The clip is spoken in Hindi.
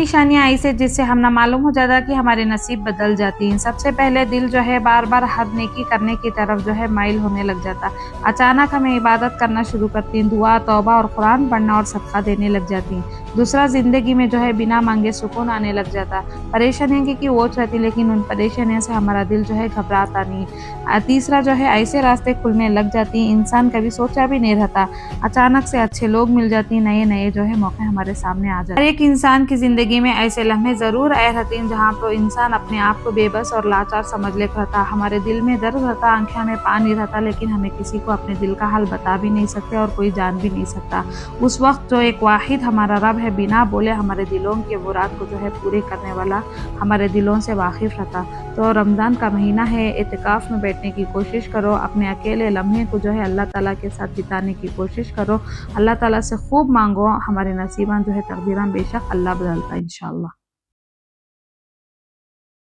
निशानियाँ ऐसे जिससे हम ना मालूम हो जाता कि हमारे नसीब बदल जाती हैं। सबसे पहले दिल जो है बार-बार हर नेकी करने की तरफ जो है माइल होने लग जाता। अचानक हमें इबादत करना शुरू करती हैं, दुआ, तौबा और कुरान पढ़ना और सदका देने लग जाती हैं। दूसरा, ज़िंदगी में जो है बिना माँगे सुकून आने लग जाता। परेशानियों की ओट रहती लेकिन उन परेशानियों से हमारा दिल जो है घबराता नहीं। तीसरा जो है ऐसे रास्ते खुलने लग जाती हैं, इंसान कभी सोचा भी नहीं रहता। अचानक से अच्छे लोग मिल जाती हैं, नए-नए जो है मौके हमारे सामने आ जाते हैं। हर एक इंसान की ज़िंदगी में ऐसे लम्हे ज़रूर आए रहते हैं जहाँ पर इंसान अपने आप को बेबस और लाचार समझ लेता रहता। हमारे दिल में दर्द रहता, आँखें में पानी रहता, लेकिन हमें किसी को अपने दिल का हाल बता भी नहीं सकते और कोई जान भी नहीं सकता। उस वक़्त जो एक वाहिद हमारा रब है, बिना बोले हमारे दिलों के मुराद को जो है पूरे करने वाला, हमारे दिलों से वाकिफ़ रहता। तो रमज़ान का महीना है, इत्तिकाफ़ में बैठने की कोशिश करो, अपने अकेले लम्हे को जो है अल्लाह ताला के साथ बिताने की कोशिश करो। अल्लाह ताला से खूब मांगो, हमारे नसीबां जो है तकदीरां बेशक अल्लाह बदलता है इंशाअल्लाह।